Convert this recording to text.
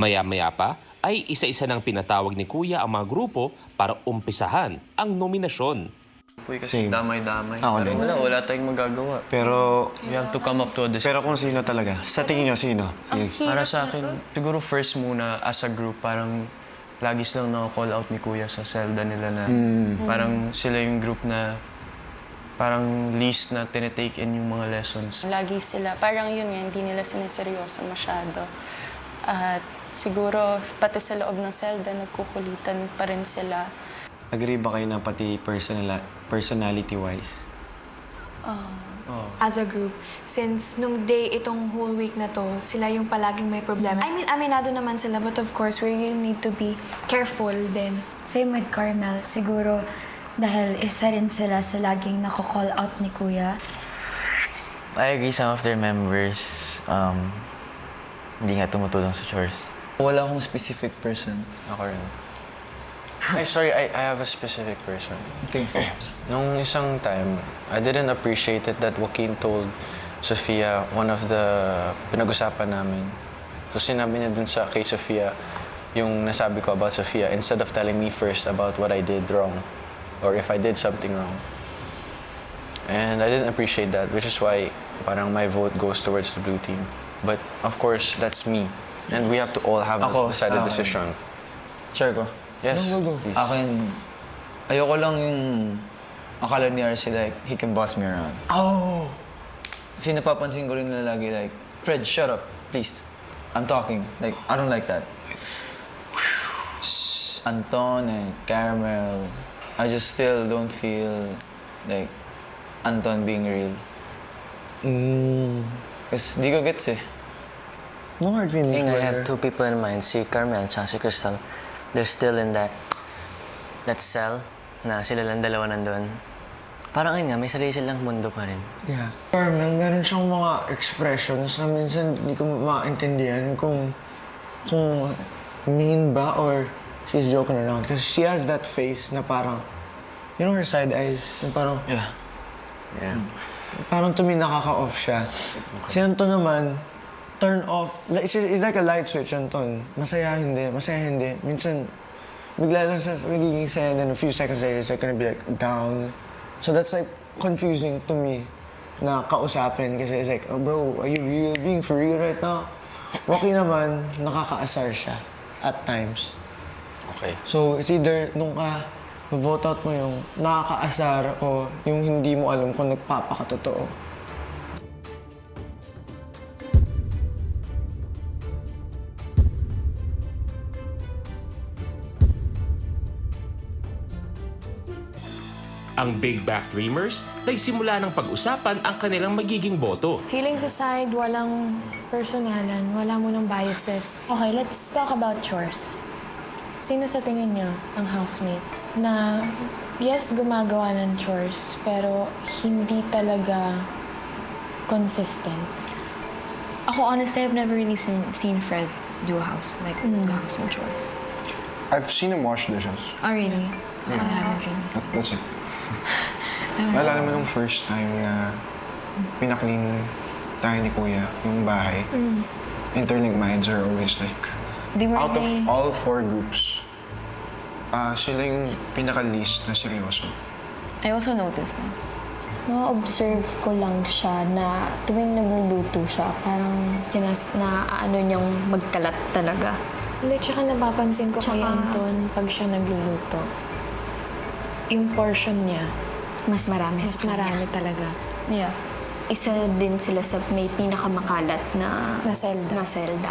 Maya-maya pa ay isa-isa ng pinatawag ni Kuya ang mga grupo para umpisahan ang nominasyon. Kasi Same. damay-damay. Ako Pero din. wala tayong magagawa. Pero, We have to come up to a decision. pero kung sino talaga. Sa tingin nyo, sino? Sige. Para sa akin, siguro first muna as a group, parang lagi silang naka-call out ni Kuya sa Zelda nila na parang sila yung group na parang least na tinitake in yung mga lessons. Lagi sila, parang yun nga, hindi nila siniseryoso masyado. At siguro, pati sa loob ng Zelda, nagkukulitan pa rin sila. Agree ba kayo na pati personality-wise? As a group, since nung day itong whole week na to, sila yung palaging may problema. I mean, aminado naman sila, but of course, we really need to be careful din. Same with Carmel. Siguro dahil isa rin sila sa laging nako-call out ni Kuya. I agree some of their members hindi nga tumutulong sa chores. Wala akong specific person. Ako rin. Ay, sorry, I have a specific person. Okay. Nung isang time, I didn't appreciate it that Joaquin told Sofia one of the pinag-usapan namin. So sinabi niya dun sa kay Sofia yung nasabi ko about Sofia instead of telling me first about what I did wrong or if I did something wrong. And I didn't appreciate that, which is why parang my vote goes towards the blue team. But of course, that's me. And we have to all have a decided decision. Share ko. Yes, Go. please. Akin, ayoko lang yung akala ni RC like, he can boss me around. Oh! Kasi napapansin ko rin nila lagi like, Fred, shut up, please. I'm talking. Like, I don't like that. Anton and Caramel, I just still don't feel like Anton being real. Kasi di ko gets eh. No hard feelings. I have two people in mind, si Carmel at si Crystal. They're still in that cell na sila lang dalawa nandun. Parang ayun nga, may sarili silang mundo pa rin. Yeah. Carmel, meron siyang mga expressions na minsan hindi ko maintindihan kung mean ba or she's joking around. Kasi she has that face na parang, you know her side eyes? Yung parang, Yeah. parang to me nakaka-off siya. Si Anton naman, turn off. Like, it's like a light switch, Anton. Masaya, hindi. Minsan, bigla lang siya magiging saya, then a few seconds later, it's like gonna be like down. So that's like confusing to me na kausapin kasi it's like, oh, bro, are you being for real right now? Rocky naman, nakakaasar siya at times. Okay. So it's either nung vote out mo yung nakakaasar o yung hindi mo alam kung nagpapakatotoo. Ang Big Back Dreamers nagsimula ng pag-usapan ang kanilang magiging boto. Feelings aside, walang personalan, wala mo ng biases. Okay, let's talk about chores. Sino sa tingin niyo ang housemate na, yes, gumagawa ng chores, pero hindi talaga consistent? Ako honestly, I've never really seen Fred do a house, like do household chores. I've seen him wash dishes. Oh really? I haven't really. That's it. Naalala mo nung first time na pinaklin tayo ni Kuya yung bahay. Interlink minds are always like, out of all four groups, sila yung pinaka-least na seryoso. I also noticed that. Na-observe ko lang siya na tuwing nagluluto siya, parang ano niyang magkalat talaga. Hindi, tsaka napapansin ko kay Anton pag siya nagluluto. Yung portion niya, Mas marami. mas marami talaga. Yeah. Isa din sila sa may pinakamakalat na Na Zelda. Na Zelda.